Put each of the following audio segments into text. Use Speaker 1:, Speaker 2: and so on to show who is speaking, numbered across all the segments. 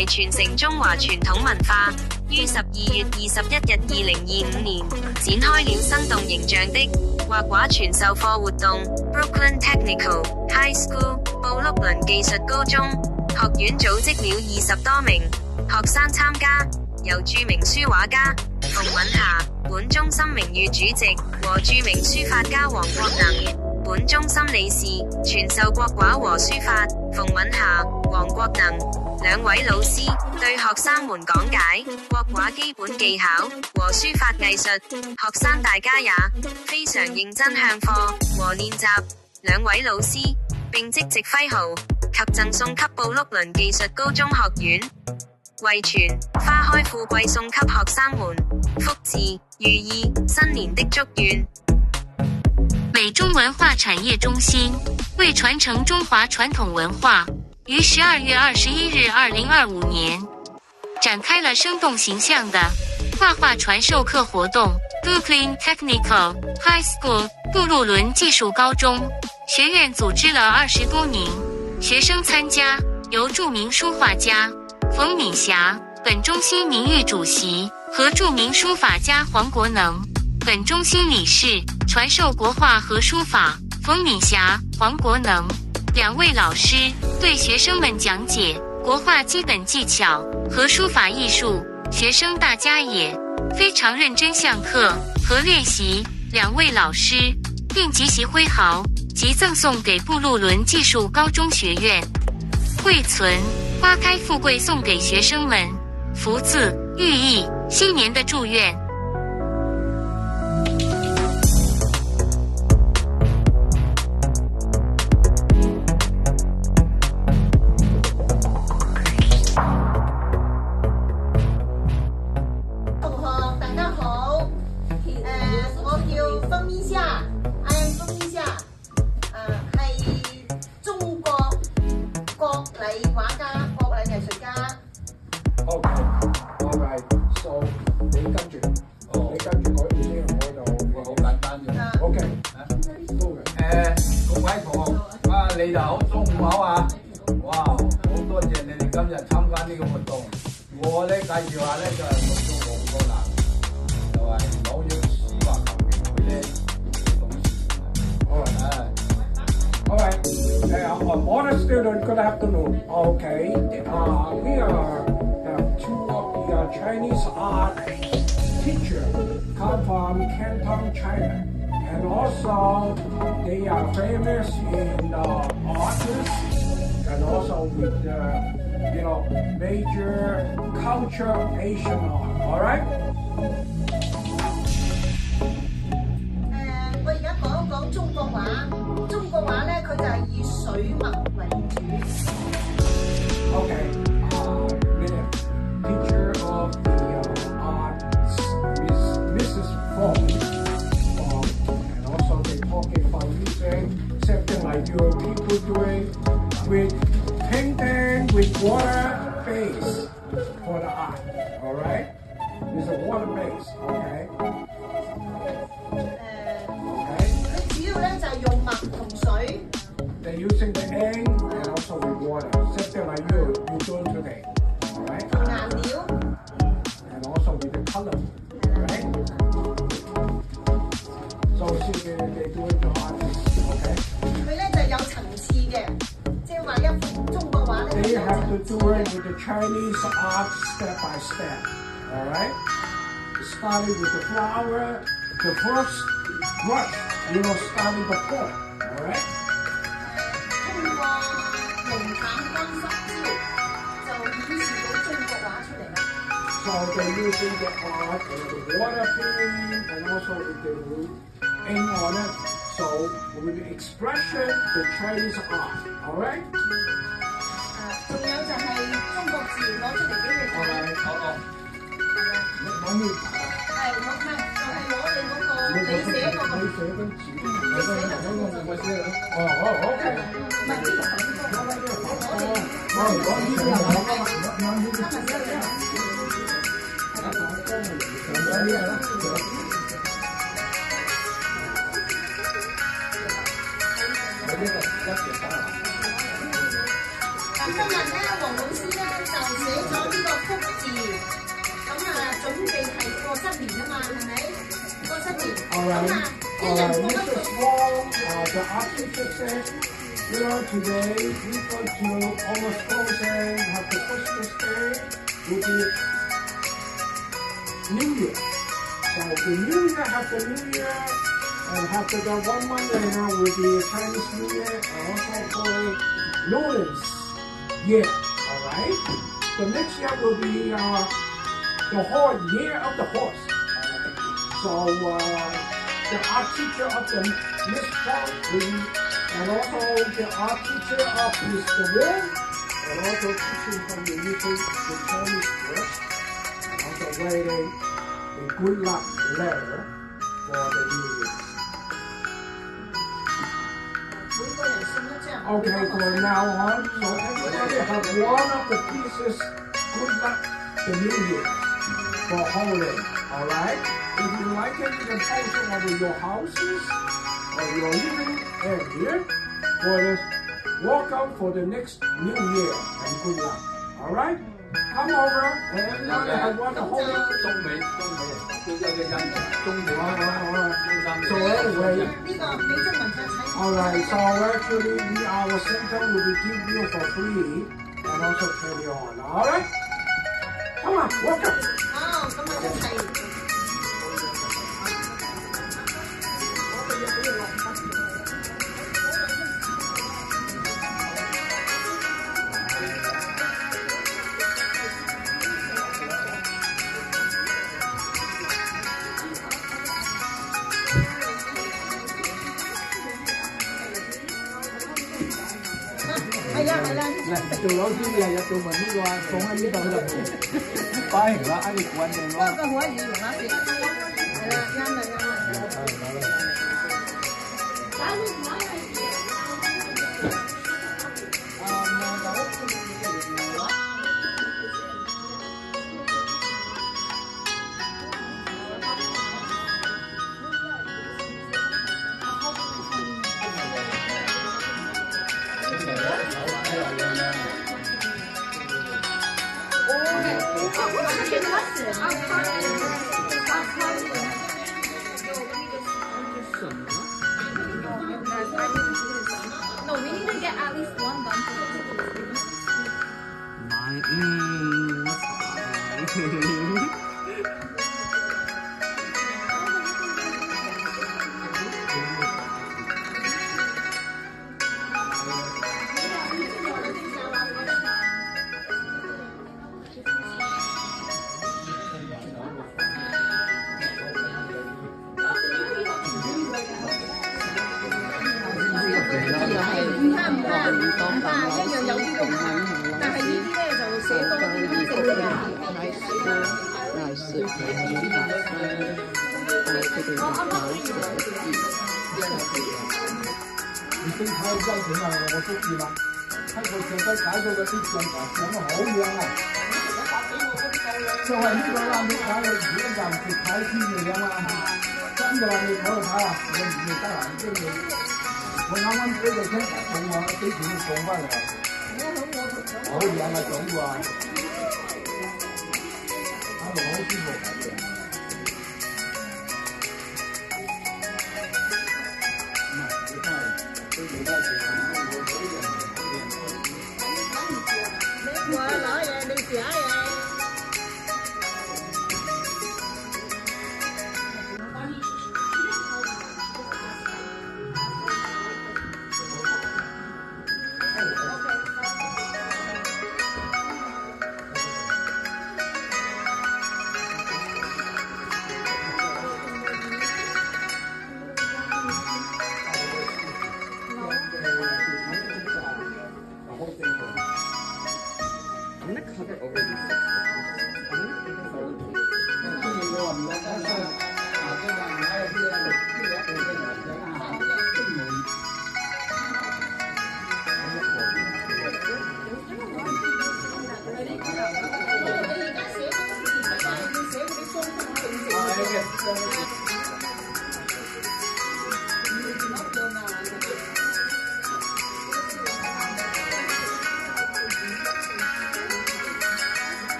Speaker 1: 為傳承中華傳統文化，於12月21日2025年展開了生動形象的畫畫傳授課活動。Brooklyn Technical High School 布碌倫技術高中學院組織了20多名學生參加，由著名書畫家馮允霞本中心名譽主席和著名書法家黃國能本中心理事傳授國畫和書法。馮允霞、黃國能兩位老師對學生們講解國畫基本技巧和書法藝術，學生大家也非常認真向課和練習。兩位老師並即席揮毫及贈送給布碌倫技術高中學院，為傳花開富貴送給學生們福字寓意新年的祝願。
Speaker 2: 美中文化產業中心為傳承中華傳統文化，於12月21日2025年展開了生動形象的畫畫傳授課活動。Brooklyn Technical High School 布碌倫技術高中學院組織了20多名學生參加，由著名書畫家馮敏霞本中心名譽主席和著名書法家黃國能本中心理事傳授國畫和書法。馮敏霞、黃國能兩位老師對學生們講解國畫基本技巧和書法藝術，學生大家也非常認真上課和練習。兩位老師並即席揮毫及贈送給布碌倫技術高中學院，惠存花開富貴送給學生們福字寓意新年的祝願。
Speaker 3: 你就好，中午好啊！哇，好多謝你哋今日參加呢個活動。我咧介紹下咧就係我叫黃國能，就係紐約書畫球協會咧董事。
Speaker 4: Alright. Modern student, good afternoon. Okay. We have two of the Chinese art teacher come from Canton, China. And also, they are famous in artists and also with major culture Asian art. All right?
Speaker 5: 我而家講一講中國畫。中國畫咧，佢就係以水墨為主。
Speaker 4: Okay. The teacher of the arts is Mrs. Fong. Talking about using something like your people doing with painting with water base for the art. All right? It's a water base. Okay? Okay?
Speaker 5: 佢主要咧就係用墨同水。
Speaker 4: They're using the ink and also with water. Something like you're doing today. All right?
Speaker 5: 同顏料。
Speaker 4: And also with the color. All right? So they do it to artists, okay?
Speaker 5: 佢咧就有層次嘅，即係話一幅中國畫咧。They
Speaker 4: have to do it with the Chinese art step by step, all right? Starting with the flower, the first brush, starting the point, all right?
Speaker 5: 通過濃淡光濕焦，就顯示到中國畫出嚟啦。
Speaker 4: So they're using the art and the water painting and also with the ink on it. So with the expression, the Chinese art, all right?
Speaker 5: 仲有就係中國字攞出嚟俾佢睇。
Speaker 4: 攞咩？
Speaker 5: 係攞咩？就係攞你嗰個你寫嗰個。你寫嗰字。你寫嗰個。
Speaker 4: 好。
Speaker 5: 唔係呢個頭先講嗰個。
Speaker 4: 我呢個今日咧，黃老師咧就寫咗 right. All right. Mrs. Wong, the art teacher said, today people to almost closing, have the Christmas Day, will be New Year. So the New Year, after New Year, and after that 1 month later will be Chinese New Year, and also for Luna's year. All right. The next year will be the whole year of the horse. So the art teacher of the Miss Chong will be, and also the art teacher of Mr. Wong, and also teaching from the Chinese first, and also writing a good luck letter for the New Year. Okay, from now on, so everybody have one of the pieces, good luck the New Year for holiday, all right? If you like it, you can post it over your houses or your living area for the welcome for the next New Year and good luck, all right? Come over and everybody have one the whole So anyway, all right, so actually our center will be giving you for free and also carry on, all right? Come on, welcome.
Speaker 5: 咁啊一齊。係啦，
Speaker 3: 做老師日日做文呢個啊，放喺呢度就擺完啦，啱你穩定咯。
Speaker 5: 個可以用下先，係啦，啱啦。No, we need to get at least one done for
Speaker 3: 你先睇周錢啊，我中意啦。喺個上低搞到嗰啲醬油整得好樣啊！就係呢個啦，你睇你而家就唔睇天嘅樣啊！真嘅話，你睇就睇啦，我唔係得閒即係我啱啱俾佢聽講話，幾錢你送翻嚟啊？好樣啊，種喎，搞到好舒服啊！
Speaker 5: 我攞嘢，你試下嘢。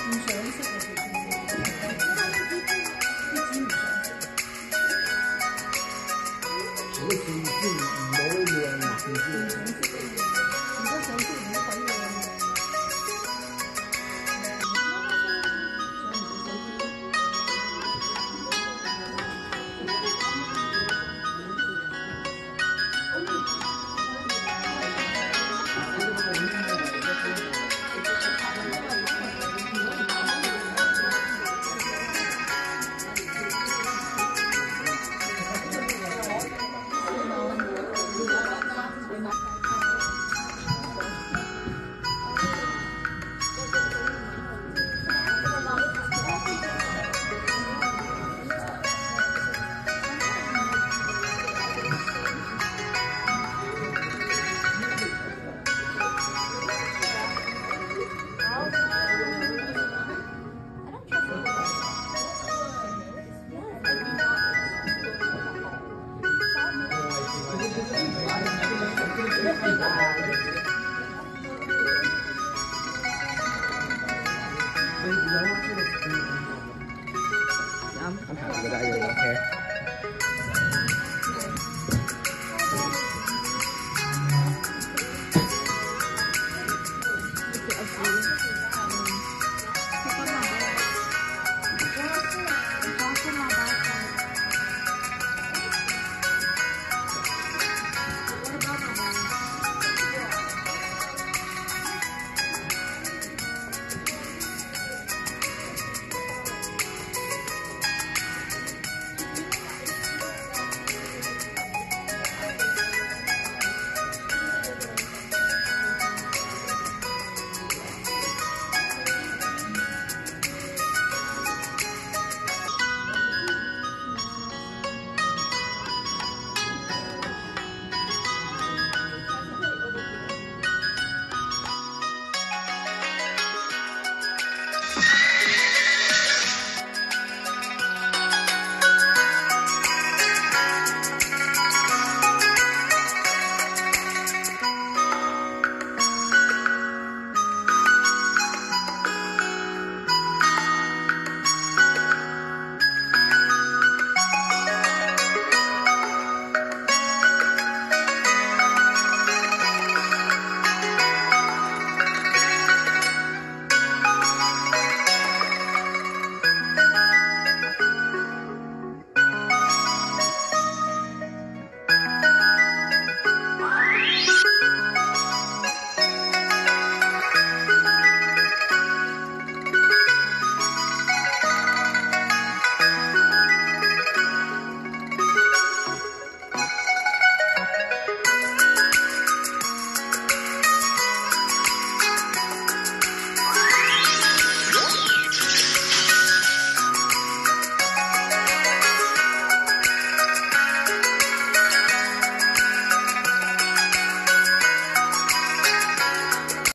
Speaker 5: 變相式嘅條片。